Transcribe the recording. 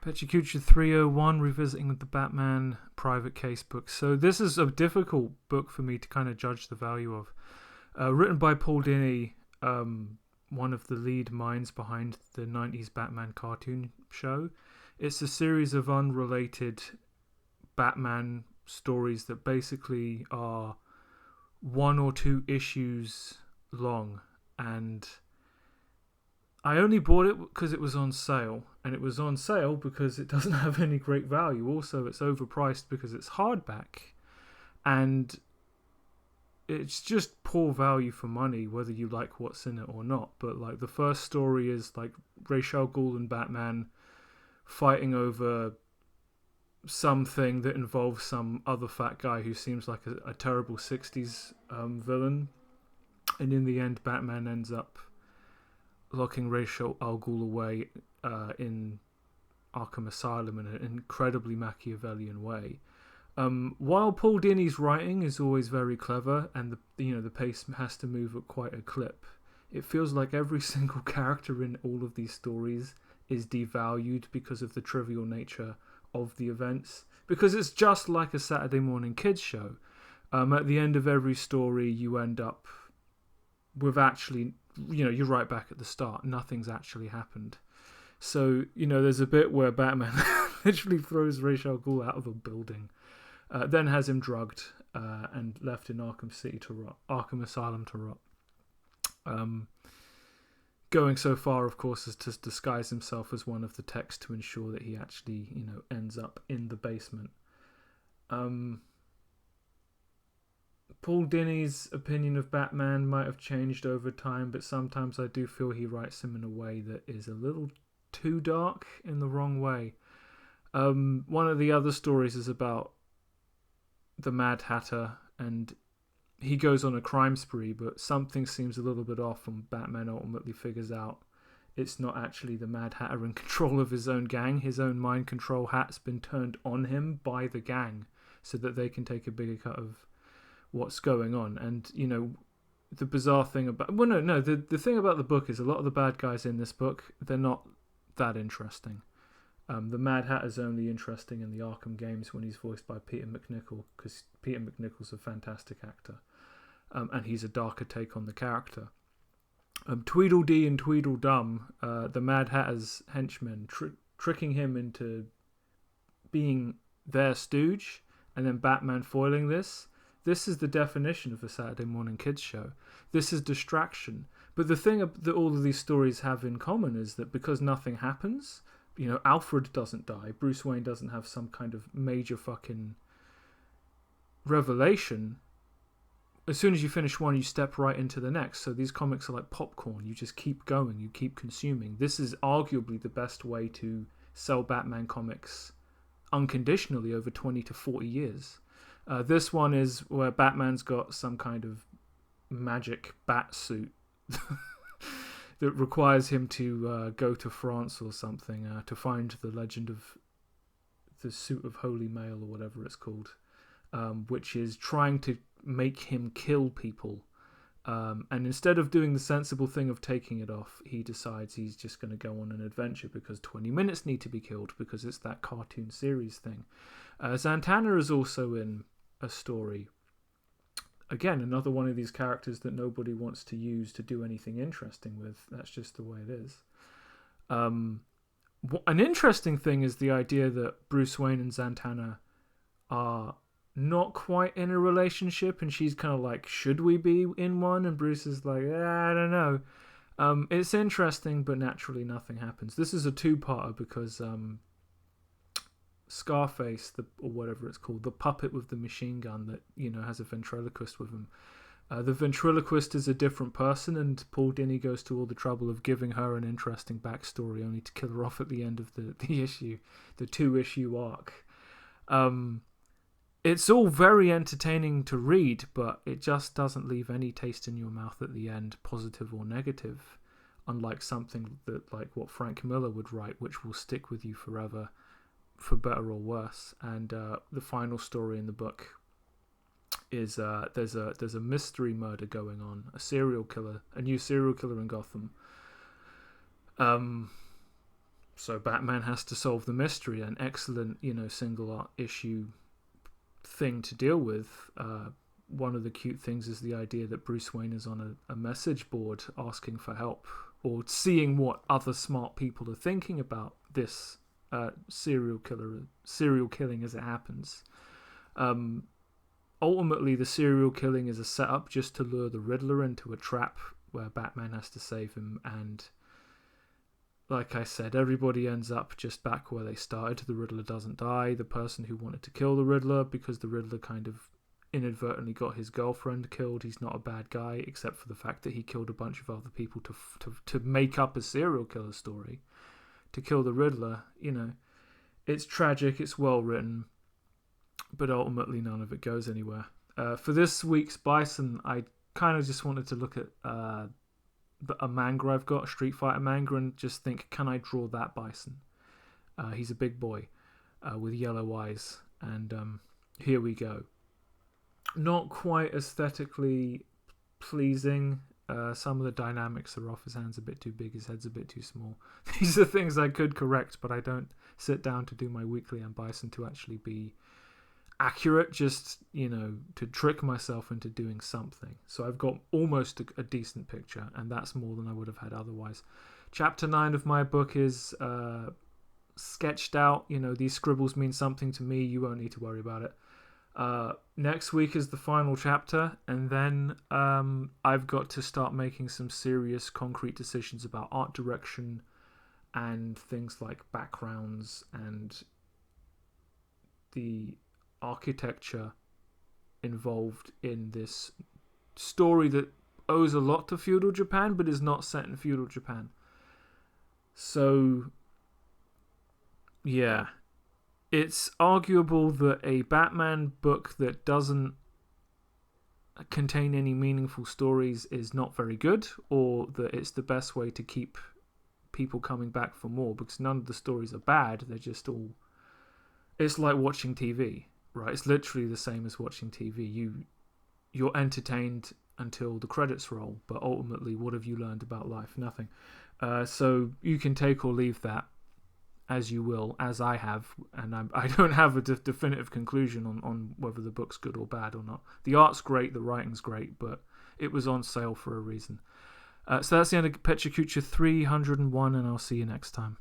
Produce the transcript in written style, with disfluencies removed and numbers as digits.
Pecha Kucha 301, revisiting the Batman private case book. So this is a difficult book for me to kind of judge the value of. Written by Paul Dini, one of the lead minds behind the 90s Batman cartoon show. It's a series of unrelated Batman stories that basically are 1 or 2 issues long, and I only bought it because it was on sale, and it was on sale because it doesn't have any great value. Also, it's overpriced because it's hardback, and it's just poor value for money, whether you like what's in it or not. But like, the first story is like Ra's al Ghul and Batman fighting over something that involves some other fat guy who seems like a terrible 60s villain, and in the end Batman ends up locking Ra's al Ghul away in Arkham Asylum in an incredibly Machiavellian way. While Paul Dini's writing is always very clever, and the pace has to move at quite a clip, it feels like every single character in all of these stories is devalued because of the trivial nature of the events. Because it's just like a Saturday morning kids show. At the end of every story, you end up with actually, you're right back at the start. Nothing's actually happened. So, there's a bit where Batman literally throws Ra's al Ghul out of a building, then has him drugged and left in Arkham Asylum to rot. Going so far, of course, as to disguise himself as one of the techs to ensure that he actually, ends up in the basement. Paul Dini's opinion of Batman might have changed over time, but sometimes I do feel he writes him in a way that is a little too dark in the wrong way. One of the other stories is about the Mad Hatter, and he goes on a crime spree, but something seems a little bit off, and Batman ultimately figures out it's not actually the Mad Hatter in control of his own gang. His own mind control hat's been turned on him by the gang so that they can take a bigger cut of what's going on. And, the bizarre thing about... the thing about the book is a lot of the bad guys in this book, they're not that interesting. The Mad Hatter's only interesting in the Arkham games when he's voiced by Peter McNichol, because Peter McNichol's a fantastic actor. And he's a darker take on the character. Tweedledee and Tweedledum, the Mad Hatter's henchmen, tricking him into being their stooge, and then Batman foiling this. This is the definition of a Saturday morning kids show. This is distraction. But the thing that all of these stories have in common is that because nothing happens, Alfred doesn't die, Bruce Wayne doesn't have some kind of major fucking revelation. As soon as you finish one, you step right into the next. So these comics are like popcorn. You just keep going. You keep consuming. This is arguably the best way to sell Batman comics unconditionally over 20 to 40 years. This one is where Batman's got some kind of magic bat suit that requires him to go to France or something to find the legend of the suit of Holy Mail or whatever it's called, which is trying to make him kill people. And instead of doing the sensible thing of taking it off, he decides he's just going to go on an adventure because 20 minutes need to be killed because it's that cartoon series thing. Zatanna is also in a story. Again, another one of these characters that nobody wants to use to do anything interesting with. That's just the way it is. An interesting thing is the idea that Bruce Wayne and Zatanna are not quite in a relationship, and she's kind of like, should we be in one? And Bruce is like, I don't know. It's interesting, but naturally nothing happens. This is a two-parter because Scarface, or whatever it's called, the puppet with the machine gun that has a ventriloquist with him. The ventriloquist is a different person, and Paul Dini goes to all the trouble of giving her an interesting backstory, only to kill her off at the end of the issue, the 2-issue arc. It's all very entertaining to read, but it just doesn't leave any taste in your mouth at the end, positive or negative, unlike something that like what Frank Miller would write, which will stick with you forever, for better or worse. And the final story in the book is there's a mystery murder going on, a new serial killer in Gotham. So Batman has to solve the mystery. An excellent, single issue thing to deal with. One of the cute things is the idea that Bruce Wayne is on a message board asking for help, or seeing what other smart people are thinking about this serial killing as it happens. Ultimately, the serial killing is a setup just to lure the Riddler into a trap where Batman has to save him, and like I said, everybody ends up just back where they started. The Riddler doesn't die. The person who wanted to kill the Riddler, because the Riddler kind of inadvertently got his girlfriend killed, he's not a bad guy, except for the fact that he killed a bunch of other people to make up a serial killer story. To kill the Riddler, it's tragic, it's well written, but ultimately none of it goes anywhere. For this week's Bison, I kind of just wanted to look at a manga I've got, a Street Fighter manga, and just think, can I draw that Bison? He's a big boy with yellow eyes, and here we go. Not quite aesthetically pleasing. Some of the dynamics are off. His hand's a bit too big, his head's a bit too small. These are things I could correct, but I don't sit down to do my weekly on Bison to actually be accurate, just, to trick myself into doing something. So I've got almost a decent picture, and that's more than I would have had otherwise. Chapter 9 of my book is sketched out. These scribbles mean something to me. You won't need to worry about it. Next week is the final chapter, and then I've got to start making some serious concrete decisions about art direction and things like backgrounds and the architecture involved in this story that owes a lot to feudal Japan but is not set in feudal Japan. So yeah, it's arguable that a Batman book that doesn't contain any meaningful stories is not very good, or that it's the best way to keep people coming back for more, because none of the stories are bad. They're just all... It's like watching TV, right? It's literally the same as watching TV. You're entertained until the credits roll, but ultimately, what have you learned about life? Nothing. So you can take or leave that as you will, as I have, and I don't have a definitive conclusion on whether the book's good or bad or not. The art's great, the writing's great, but it was on sale for a reason. So that's the end of Pecha Kucha 301, and I'll see you next time.